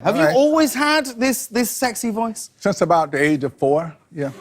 Have you always had this sexy voice? Since about the age of 4, yeah.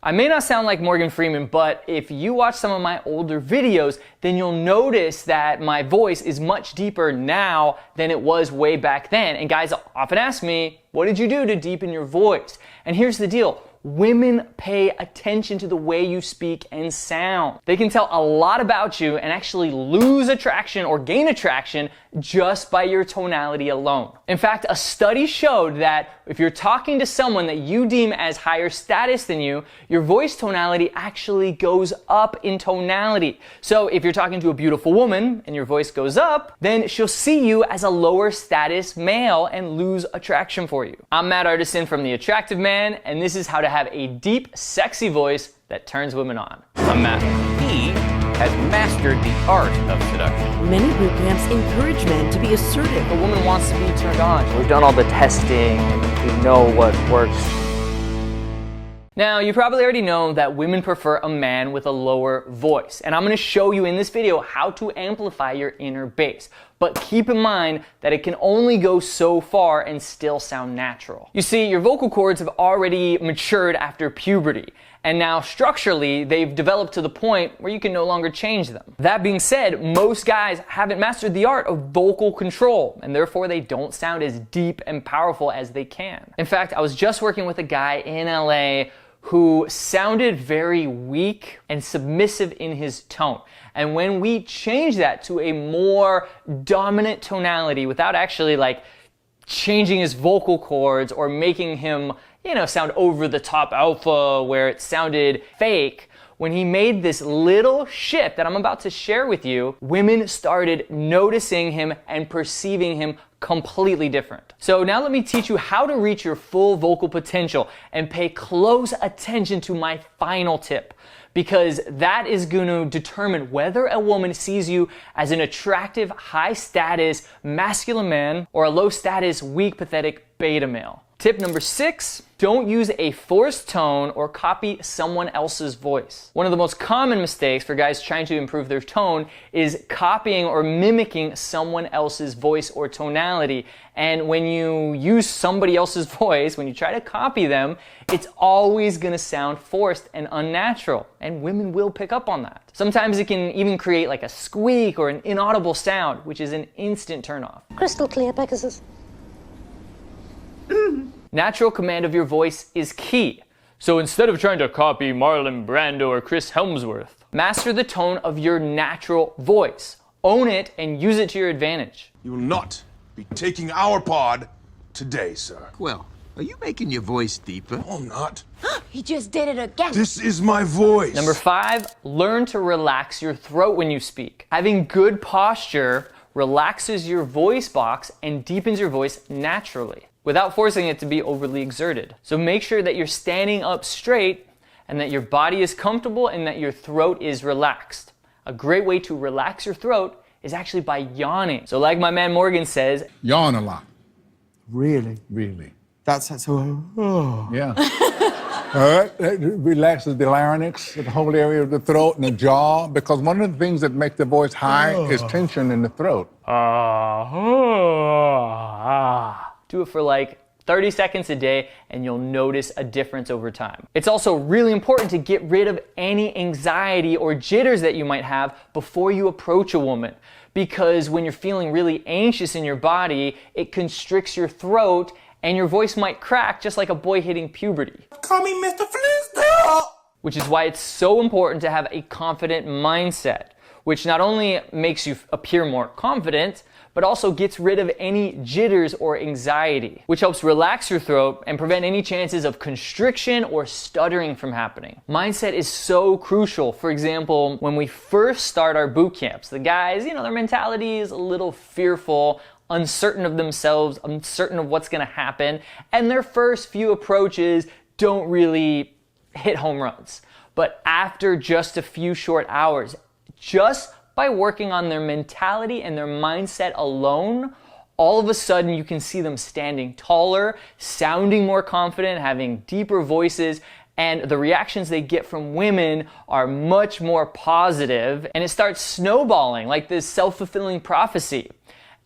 I may not sound like Morgan Freeman, but if you watch some of my older videos, then you'll notice that my voice is much deeper now than it was way back then. And guys often ask me, what did you do to deepen your voice? And here's the deal. Women pay attention to the way you speak and sound. They can tell a lot about you and actually lose attraction or gain attraction just by your tonality alone. In fact, a study showed that if you're talking to someone that you deem as higher status than you, your voice tonality actually goes up in tonality. So if you're talking to a beautiful woman and your voice goes up, then she'll see you as a lower status male and lose attraction for you. I'm Matt Artisan from The Attractive Man, and this is how to have a deep, sexy voice that turns women on. I'm Matt. He has mastered the art of seduction. Many boot camps encourage men to be assertive. A woman wants to be turned on. We've done all the testing and we know what works. Now, you probably already know that women prefer a man with a lower voice, and I'm going to show you in this video how to amplify your inner bass. But keep in mind that it can only go so far and still sound natural. You see, your vocal cords have already matured after puberty, and now structurally, they've developed to the point where you can no longer change them. That being said, most guys haven't mastered the art of vocal control, and therefore they don't sound as deep and powerful as they can. In fact, I was just working with a guy in LA who sounded very weak and submissive in his tone. And when we changed that to a more dominant tonality without actually like changing his vocal cords or making him, sound over the top alpha where it sounded fake, when he made this little shift that I'm about to share with you, women started noticing him and perceiving him completely different. So now let me teach you how to reach your full vocal potential and pay close attention to my final tip, because that is going to determine whether a woman sees you as an attractive, high status, masculine man or a low status, weak, pathetic beta male. Tip number 6, don't use a forced tone or copy someone else's voice. One of the most common mistakes for guys trying to improve their tone is copying or mimicking someone else's voice or tonality. And when you use somebody else's voice, when you try to copy them, it's always gonna sound forced and unnatural. And women will pick up on that. Sometimes it can even create like a squeak or an inaudible sound, which is an instant turnoff. Crystal clear, Pegasus. Natural command of your voice is key. So instead of trying to copy Marlon Brando or Chris Hemsworth, master the tone of your natural voice. Own it and use it to your advantage. You will not be taking our pod today, sir. Well, are you making your voice deeper? No, I'm not. He just did it again. This is my voice. Number 5, learn to relax your throat when you speak. Having good posture relaxes your voice box and deepens your voice naturally, without forcing it to be overly exerted. So make sure that you're standing up straight and that your body is comfortable and that your throat is relaxed. A great way to relax your throat is actually by yawning. So like my man Morgan says, Yawn a lot. Really? Really. That's so. Oh. Yeah. It relaxes the larynx, the whole area of the throat and the jaw, because one of the things that makes the voice high is tension in the throat. Do it for like 30 seconds a day and you'll notice a difference over time. It's also really important to get rid of any anxiety or jitters that you might have before you approach a woman, because when you're feeling really anxious in your body, it constricts your throat and your voice might crack just like a boy hitting puberty. Call me Mr. Flintstone! Which is why it's so important to have a confident mindset, which not only makes you appear more confident, but also gets rid of any jitters or anxiety, which helps relax your throat and prevent any chances of constriction or stuttering from happening. Mindset is so crucial. For example, when we first start our boot camps, the guys, their mentality is a little fearful, uncertain of themselves, uncertain of what's gonna happen, and their first few approaches don't really hit home runs. But after just a few short hours, just by working on their mentality and their mindset alone, all of a sudden you can see them standing taller, sounding more confident, having deeper voices, and the reactions they get from women are much more positive, and it starts snowballing like this self-fulfilling prophecy.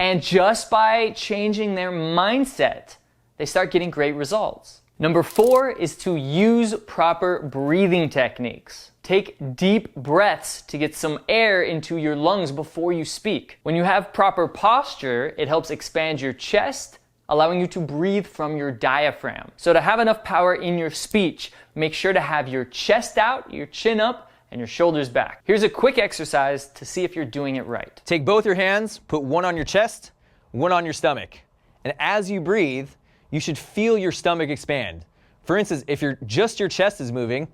And just by changing their mindset, they start getting great results. Number 4 is to use proper breathing techniques. Take deep breaths to get some air into your lungs before you speak. When you have proper posture, it helps expand your chest, allowing you to breathe from your diaphragm. So to have enough power in your speech, make sure to have your chest out, your chin up, and your shoulders back. Here's a quick exercise to see if you're doing it right. Take both your hands, put one on your chest, one on your stomach. And as you breathe, you should feel your stomach expand. For instance, if your chest is moving,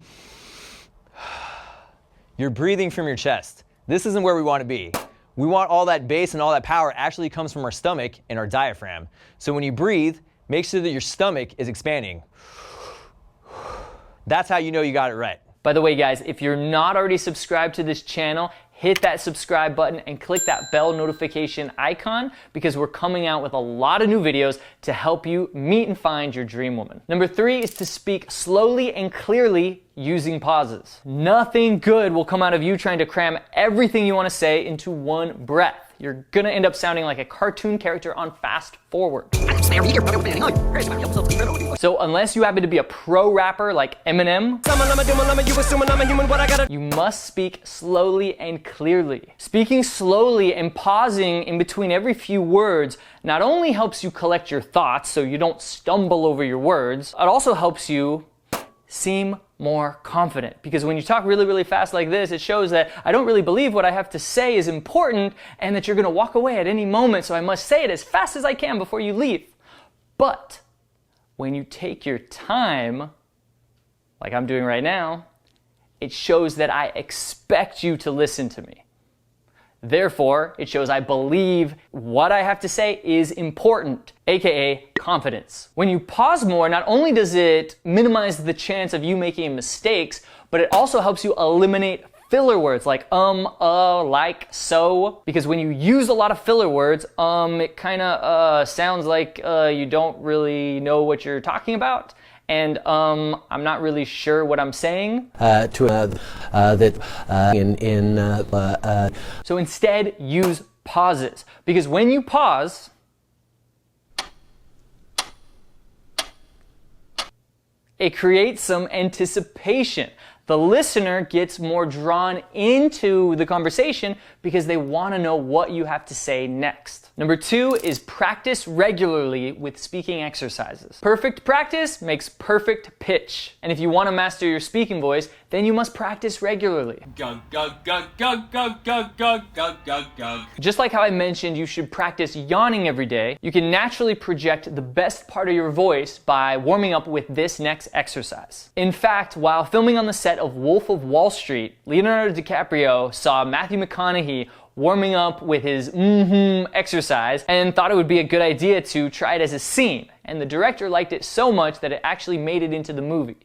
you're breathing from your chest. This isn't where we want to be. We want all that bass and all that power actually comes from our stomach and our diaphragm. So when you breathe, make sure that your stomach is expanding. That's how you know you got it right. By the way, guys, if you're not already subscribed to this channel, hit that subscribe button and click that bell notification icon because we're coming out with a lot of new videos to help you meet and find your dream woman. Number 3 is to speak slowly and clearly using pauses. Nothing good will come out of you trying to cram everything you want to say into one breath. You're gonna end up sounding like a cartoon character on fast forward. So unless you happen to be a pro rapper like Eminem, you must speak slowly and clearly. Speaking slowly and pausing in between every few words not only helps you collect your thoughts so you don't stumble over your words, it also helps you seem more confident. Because when you talk really, really fast like this, it shows that I don't really believe what I have to say is important and that you're gonna walk away at any moment, so I must say it as fast as I can before you leave. But when you take your time, like I'm doing right now, it shows that I expect you to listen to me. Therefore, it shows I believe what I have to say is important, aka confidence. When you pause more, not only does it minimize the chance of you making mistakes, but it also helps you eliminate filler words like like, so. Because when you use a lot of filler words, it kinda sounds like you don't really know what you're talking about. And I'm not really sure what I'm saying. So instead, use pauses. Because when you pause, it creates some anticipation. The listener gets more drawn into the conversation because they want to know what you have to say next. Number 2 is practice regularly with speaking exercises. Perfect practice makes perfect pitch. And if you want to master your speaking voice, then you must practice regularly. Just like how I mentioned you should practice yawning every day, you can naturally project the best part of your voice by warming up with this next exercise. In fact, while filming on the set of Wolf of Wall Street, Leonardo DiCaprio saw Matthew McConaughey warming up with his exercise and thought it would be a good idea to try it as a scene. And the director liked it so much that it actually made it into the movie.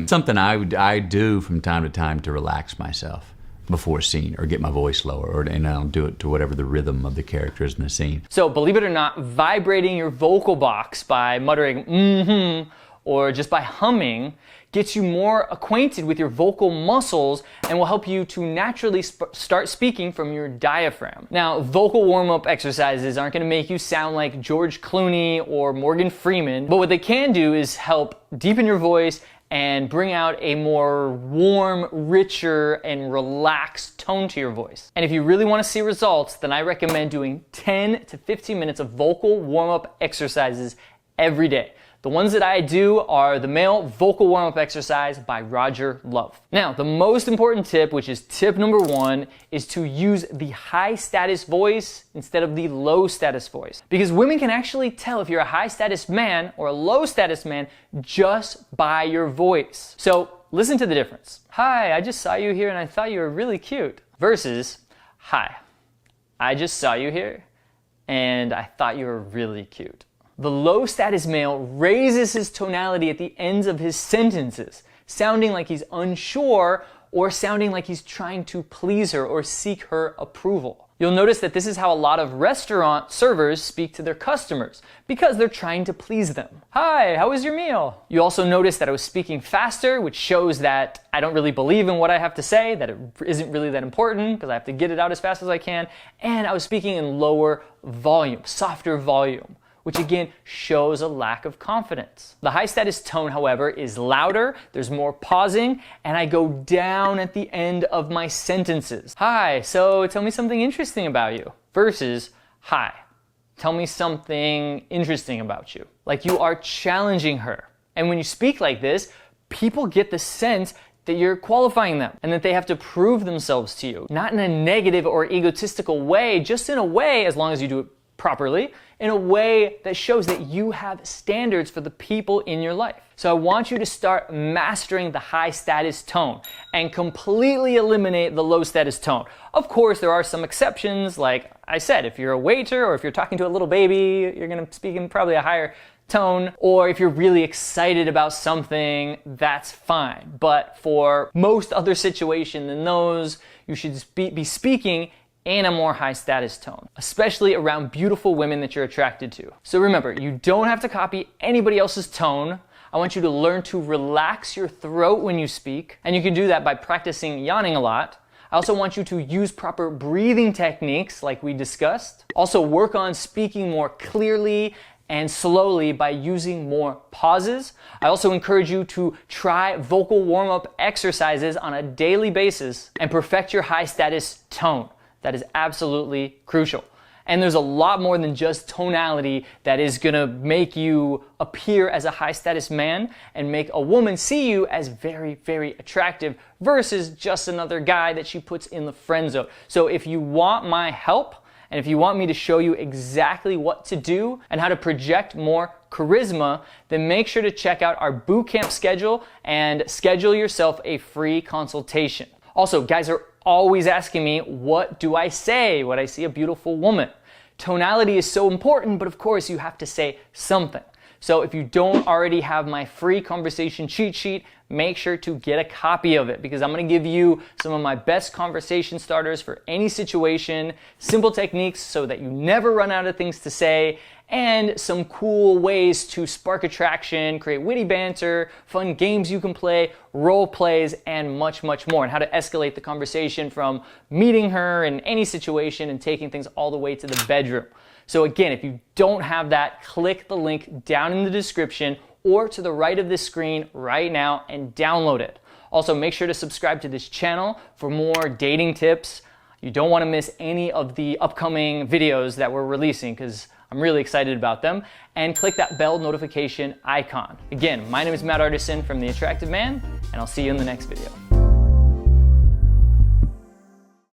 Something I do from time to time to relax myself before a scene or get my voice lower, and I'll do it to whatever the rhythm of the character is in the scene. So believe it or not, vibrating your vocal box by muttering or just by humming gets you more acquainted with your vocal muscles and will help you to naturally start speaking from your diaphragm. Now, vocal warm-up exercises aren't gonna make you sound like George Clooney or Morgan Freeman, but what they can do is help deepen your voice and bring out a more warm, richer, and relaxed tone to your voice. And if you really want to see results, then I recommend doing 10 to 15 minutes of vocal warm-up exercises every day. The ones that I do are the male vocal warm-up exercise by Roger Love. Now, the most important tip, which is tip number 1, is to use the high status voice instead of the low status voice. Because women can actually tell if you're a high status man or a low status man just by your voice. So listen to the difference. Hi, I just saw you here and I thought you were really cute. Versus, hi, I just saw you here and I thought you were really cute. The low status male raises his tonality at the ends of his sentences, sounding like he's unsure or sounding like he's trying to please her or seek her approval. You'll notice that this is how a lot of restaurant servers speak to their customers, because they're trying to please them. Hi, how was your meal? You also notice that I was speaking faster, which shows that I don't really believe in what I have to say, that it isn't really that important, because I have to get it out as fast as I can. And I was speaking in lower volume, softer volume, which again shows a lack of confidence. The high status tone, however, is louder, there's more pausing, and I go down at the end of my sentences. Hi, so tell me something interesting about you, versus hi, tell me something interesting about you. Like you are challenging her. And when you speak like this, people get the sense that you're qualifying them and that they have to prove themselves to you. Not in a negative or egotistical way, just in a way, as long as you do it properly, in a way that shows that you have standards for the people in your life. So I want you to start mastering the high status tone and completely eliminate the low status tone. Of course, there are some exceptions. Like I said, if you're a waiter or if you're talking to a little baby, you're gonna speak in probably a higher tone, or if you're really excited about something, that's fine. But for most other situations than those, you should be speaking in a more high status tone, especially around beautiful women that you're attracted to. So remember, you don't have to copy anybody else's tone. I want you to learn to relax your throat when you speak, and you can do that by practicing yawning a lot. I also want you to use proper breathing techniques like we discussed. Also work on speaking more clearly and slowly by using more pauses. I also encourage you to try vocal warm-up exercises on a daily basis and perfect your high status tone. That is absolutely crucial. And there's a lot more than just tonality that is gonna make you appear as a high status man and make a woman see you as very, very attractive versus just another guy that she puts in the friend zone. So if you want my help, and if you want me to show you exactly what to do and how to project more charisma, then make sure to check out our bootcamp schedule and schedule yourself a free consultation. Also, guys are always asking me, what do I say when I see a beautiful woman? Tonality is so important, but of course you have to say something. So if you don't already have my free conversation cheat sheet, make sure to get a copy of it, because I'm going to give you some of my best conversation starters for any situation, simple techniques so that you never run out of things to say, and some cool ways to spark attraction, create witty banter, fun games you can play, role plays, and much, much more, and how to escalate the conversation from meeting her in any situation and taking things all the way to the bedroom. So again, if you don't have that, click the link down in the description or to the right of this screen right now and download it. Also, make sure to subscribe to this channel for more dating tips. You don't want to miss any of the upcoming videos that we're releasing, because I'm really excited about them. And click that bell notification icon. Again, my name is Matt Artisan from The Attractive Man, and I'll see you in the next video.